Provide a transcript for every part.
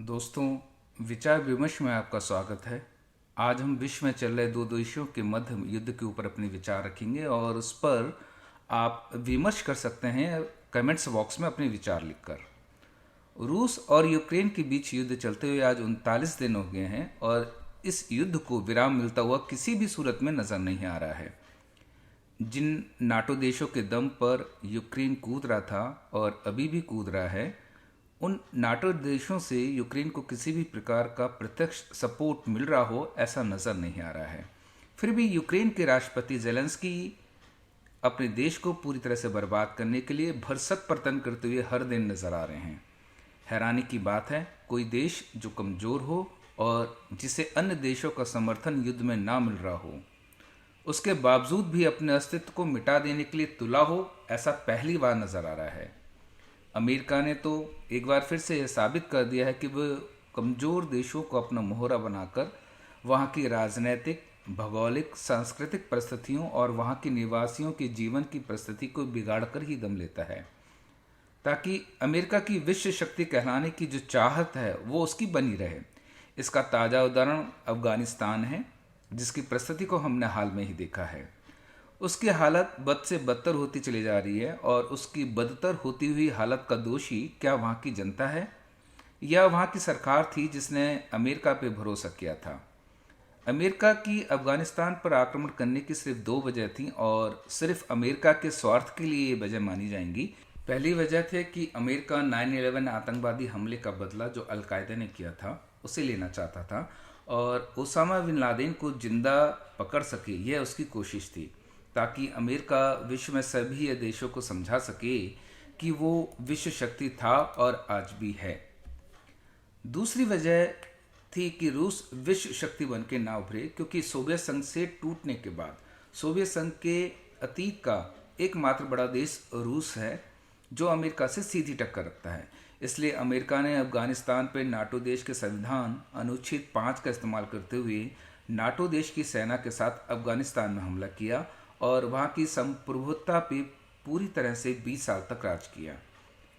दोस्तों, विचार विमर्श में आपका स्वागत है। आज हम विश्व में चल रहे दो देशों के मध्य युद्ध के ऊपर अपने विचार रखेंगे और उस पर आप विमर्श कर सकते हैं कमेंट्स बॉक्स में अपने विचार लिखकर। रूस और यूक्रेन के बीच युद्ध चलते हुए आज 39 दिन हो गए हैं और इस युद्ध को विराम मिलता हुआ किसी भी सूरत में नजर नहीं आ रहा है। जिन नाटो देशों के दम पर यूक्रेन कूद रहा था और अभी भी कूद रहा है, उन नाटो देशों से यूक्रेन को किसी भी प्रकार का प्रत्यक्ष सपोर्ट मिल रहा हो ऐसा नज़र नहीं आ रहा है। फिर भी यूक्रेन के राष्ट्रपति जेलेंस्की अपने देश को पूरी तरह से बर्बाद करने के लिए भरसक प्रयत्न करते हुए हर दिन नजर आ रहे हैं। हैरानी की बात है, कोई देश जो कमज़ोर हो और जिसे अन्य देशों का समर्थन युद्ध में ना मिल रहा हो, उसके बावजूद भी अपने अस्तित्व को मिटा देने के लिए तुला हो, ऐसा पहली बार नजर आ रहा है। अमेरिका ने तो एक बार फिर से यह साबित कर दिया है कि वह कमज़ोर देशों को अपना मोहरा बनाकर वहाँ की राजनीतिक, भौगोलिक, सांस्कृतिक परिस्थितियों और वहाँ के निवासियों के जीवन की परिस्थिति को बिगाड़ कर ही दम लेता है, ताकि अमेरिका की विश्व शक्ति कहलाने की जो चाहत है वो उसकी बनी रहे। इसका ताज़ा उदाहरण अफगानिस्तान है, जिसकी परिस्थिति को हमने हाल में ही देखा है। उसकी हालत बद से बदतर होती चली जा रही है और उसकी बदतर होती हुई हालत का दोषी क्या वहाँ की जनता है या वहाँ की सरकार थी जिसने अमेरिका पे भरोसा किया था। अमेरिका की अफगानिस्तान पर आक्रमण करने की सिर्फ दो वजह थी और सिर्फ अमेरिका के स्वार्थ के लिए ये वजह मानी जाएंगी। पहली वजह थे कि अमेरिका 9/11 आतंकवादी हमले का बदला जो अलकायदा ने किया था उसे लेना चाहता था और ओसामा बिन लादेन को जिंदा पकड़ सके, यह उसकी कोशिश थी, ताकि अमेरिका विश्व में सभी देशों को समझा सके कि वो विश्व शक्ति था और आज भी है। दूसरी वजह थी कि रूस विश्व शक्ति बन के ना उभरे, क्योंकि सोवियत संघ से टूटने के बाद सोवियत संघ के अतीत का एकमात्र बड़ा देश रूस है जो अमेरिका से सीधी टक्कर रखता है। इसलिए अमेरिका ने अफगानिस्तान पर नाटो देश के संविधान अनुच्छेद 5 का इस्तेमाल करते हुए नाटो देश की सेना के साथ अफगानिस्तान में हमला किया और वहाँ की संप्रभुता पे पूरी तरह से 20 साल तक राज किया।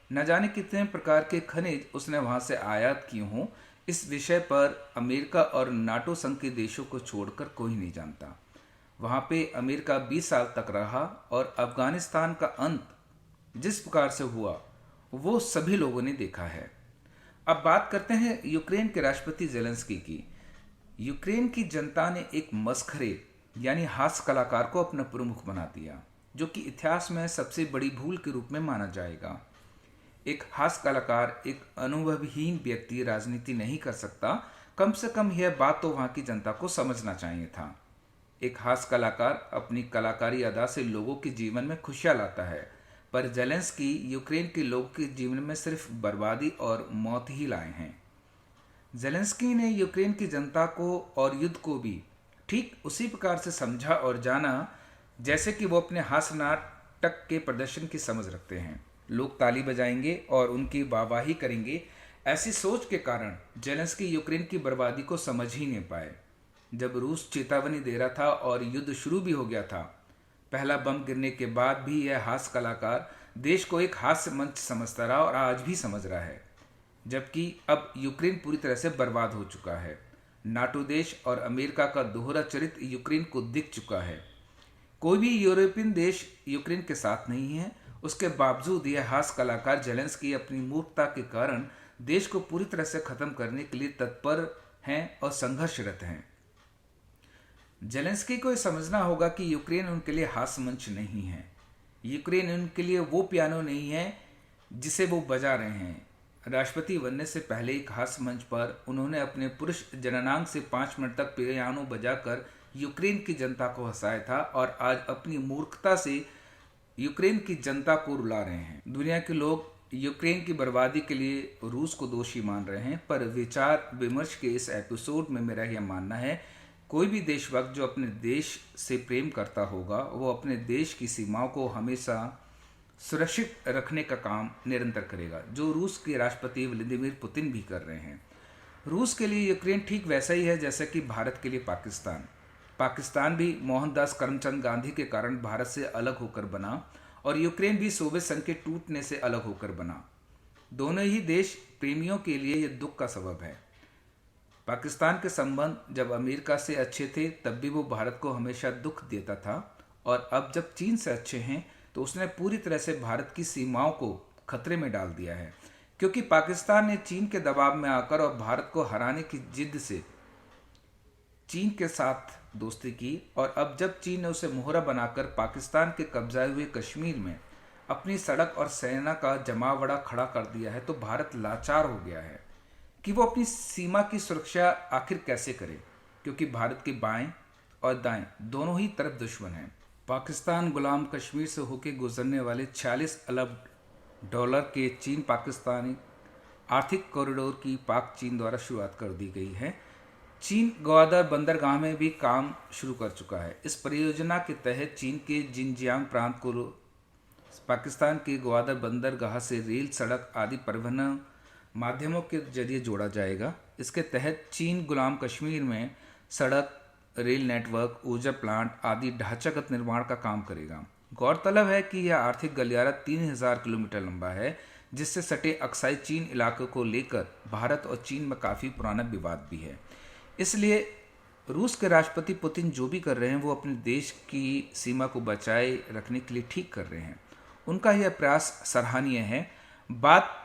न जाने कितने प्रकार के खनिज उसने वहाँ से आयात किए हों, इस विषय पर अमेरिका और नाटो संघ के देशों को छोड़कर कोई नहीं जानता। वहाँ पे अमेरिका 20 साल तक रहा और अफगानिस्तान का अंत जिस प्रकार से हुआ वो सभी लोगों ने देखा है। अब बात करते हैं यूक्रेन के राष्ट्रपति जेलेंस्की की। यूक्रेन की जनता ने एक मस्खरे यानी हास्य कलाकार को अपना प्रमुख बना दिया, जो कि इतिहास में सबसे बड़ी भूल के रूप में माना जाएगा। एक हास्य कलाकार, एक अनुभवहीन व्यक्ति राजनीति नहीं कर सकता, कम से कम यह बात तो वहाँ की जनता को समझना चाहिए था। एक हास्य कलाकार अपनी कलाकारी अदा से लोगों के जीवन में खुशियाँ लाता है, पर जेलेंस्की यूक्रेन के लोगों के जीवन में सिर्फ बर्बादी और मौत ही लाए हैं। जेलेंस्की ने यूक्रेन की जनता को और युद्ध को भी ठीक उसी प्रकार से समझा और जाना जैसे कि वो अपने हास्य नाटक के प्रदर्शन की समझ रखते हैं। लोग ताली बजाएंगे और उनकी वाहवाही करेंगे, ऐसी सोच के कारण जेलेंस्की यूक्रेन की बर्बादी को समझ ही नहीं पाए। जब रूस चेतावनी दे रहा था और युद्ध शुरू भी हो गया था, पहला बम गिरने के बाद भी यह हास्य कलाकार देश को एक हास्य मंच समझता रहा और आज भी समझ रहा है, जबकि अब यूक्रेन पूरी तरह से बर्बाद हो चुका है। नाटो देश और अमेरिका का दोहरा चरित्र यूक्रेन को दिख चुका है। कोई भी यूरोपियन देश यूक्रेन के साथ नहीं है, उसके बावजूद यह हास्य कलाकार जेलेंस्की अपनी मूर्खता के कारण देश को पूरी तरह से खत्म करने के लिए तत्पर हैं और संघर्षरत हैं। जेलेंस्की को यह समझना होगा कि यूक्रेन उनके लिए हास्य मंच नहीं है। यूक्रेन उनके लिए वो पियानो नहीं है जिसे वो बजा रहे हैं। राष्ट्रपति बनने से पहले एक हास्य मंच पर उन्होंने अपने पुरुष जननांग से 5 मिनट तक पियानो बजाकर यूक्रेन की जनता को हंसाया था और आज अपनी मूर्खता से यूक्रेन की जनता को रुला रहे हैं। दुनिया के लोग यूक्रेन की बर्बादी के लिए रूस को दोषी मान रहे हैं, पर विचार विमर्श के इस एपिसोड में मेरा यह मानना है, कोई भी देशभक्त जो अपने देश से प्रेम करता होगा वो अपने देश की सीमाओं को हमेशा सुरक्षित रखने का काम निरंतर करेगा, जो रूस के राष्ट्रपति व्लादिमीर पुतिन भी कर रहे हैं। रूस के लिए यूक्रेन ठीक वैसा ही है जैसा कि भारत के लिए पाकिस्तान। पाकिस्तान भी मोहनदास करमचंद गांधी के कारण भारत से अलग होकर बना और यूक्रेन भी सोवियत संघ के टूटने से अलग होकर बना। दोनों ही देश प्रेमियों के लिए यह दुख का सबब है। पाकिस्तान के संबंध जब अमेरिका से अच्छे थे तब भी वो भारत को हमेशा दुख देता था, और अब जब चीन से अच्छे हैं तो उसने पूरी तरह से भारत की सीमाओं को खतरे में डाल दिया है, क्योंकि पाकिस्तान ने चीन के दबाव में आकर और भारत को हराने की जिद से चीन के साथ दोस्ती की, और अब जब चीन ने उसे मोहरा बनाकर पाकिस्तान के कब्जाए हुए कश्मीर में अपनी सड़क और सेना का जमावड़ा खड़ा कर दिया है, तो भारत लाचार हो गया है कि वो अपनी सीमा की सुरक्षा आखिर कैसे करे, क्योंकि भारत के बाएं और दाएं दोनों ही तरफ दुश्मन हैं। पाकिस्तान गुलाम कश्मीर से होकर गुजरने वाले 46 अरब डॉलर के चीन पाकिस्तानी आर्थिक कॉरिडोर की पाक चीन द्वारा शुरुआत कर दी गई है। चीन ग्वादर बंदरगाह में भी काम शुरू कर चुका है। इस परियोजना के तहत चीन के जिनजियांग प्रांत को पाकिस्तान के ग्वादर बंदरगाह से रेल, सड़क आदि परिवहन माध्यमों के जरिए जोड़ा जाएगा। इसके तहत चीन गुलाम कश्मीर में सड़क, रेल नेटवर्क, ऊर्जा प्लांट आदि ढांचागत निर्माण का काम करेगा। गौरतलब है कि यह आर्थिक गलियारा 3000 किलोमीटर लंबा है, जिससे सटे अक्साई चीन इलाके को लेकर भारत और चीन में काफ़ी पुराना विवाद भी है। इसलिए रूस के राष्ट्रपति पुतिन जो भी कर रहे हैं वो अपने देश की सीमा को बचाए रखने के लिए ठीक कर रहे हैं। उनका यह प्रयास सराहनीय है। बात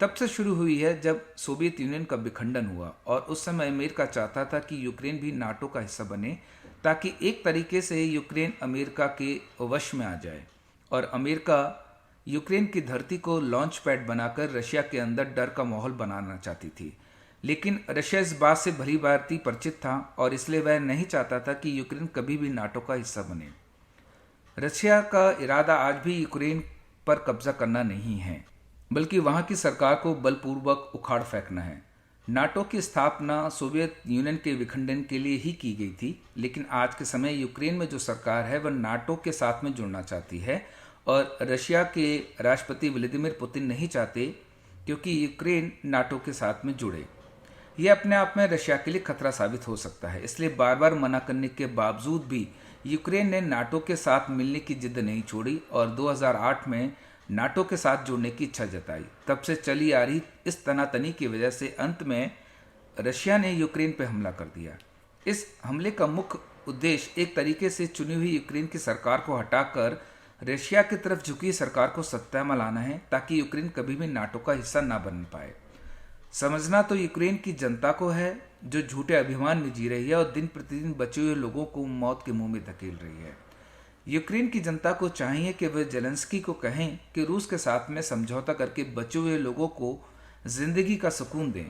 तब से शुरू हुई है जब सोवियत यूनियन का विखंडन हुआ, और उस समय अमेरिका चाहता था कि यूक्रेन भी नाटो का हिस्सा बने, ताकि एक तरीके से यूक्रेन अमेरिका के वश में आ जाए, और अमेरिका यूक्रेन की धरती को लॉन्च पैड बनाकर रशिया के अंदर डर का माहौल बनाना चाहती थी। लेकिन रशिया इस बात से भली भांति परिचित था, और इसलिए वह नहीं चाहता था कि यूक्रेन कभी भी नाटो का हिस्सा बने। रशिया का इरादा आज भी यूक्रेन पर कब्जा करना नहीं है, बल्कि वहां की सरकार को बलपूर्वक उखाड़ फेंकना है। नाटो की स्थापना सोवियत यूनियन के विखंडन के लिए ही की गई थी, लेकिन आज के समय यूक्रेन में जो सरकार है वह नाटो के साथ में जुड़ना चाहती है, और रशिया के राष्ट्रपति व्लादिमीर पुतिन नहीं चाहते क्योंकि यूक्रेन नाटो के साथ में जुड़े। यह अपने आप में रशिया के लिए खतरा साबित हो सकता है। इसलिए बार बार मना करने के बावजूद भी यूक्रेन ने नाटो के साथ मिलने की जिद नहीं छोड़ी, और 2008 में नाटो के साथ जुड़ने की इच्छा जताई। तब से चली आ रही इस तनातनी की वजह से अंत में रशिया ने यूक्रेन पर हमला कर दिया। इस हमले का मुख्य उद्देश्य एक तरीके से चुनी हुई यूक्रेन की सरकार को हटाकर रशिया की तरफ झुकी सरकार को सत्ता में लाना है, ताकि यूक्रेन कभी भी नाटो का हिस्सा ना बन पाए। समझना तो यूक्रेन की जनता को है, जो झूठे अभिमान में जी रही है और दिन प्रतिदिन बचे हुए लोगों को मौत के मुंह में धकेल रही है। यूक्रेन की जनता को चाहिए कि वे जेलेंस्की को कहें कि रूस के साथ में समझौता करके बचे हुए लोगों को जिंदगी का सुकून दें।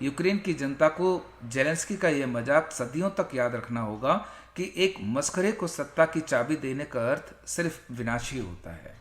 यूक्रेन की जनता को जेलेंस्की का यह मजाक सदियों तक याद रखना होगा कि एक मस्खरे को सत्ता की चाबी देने का अर्थ सिर्फ विनाश ही होता है।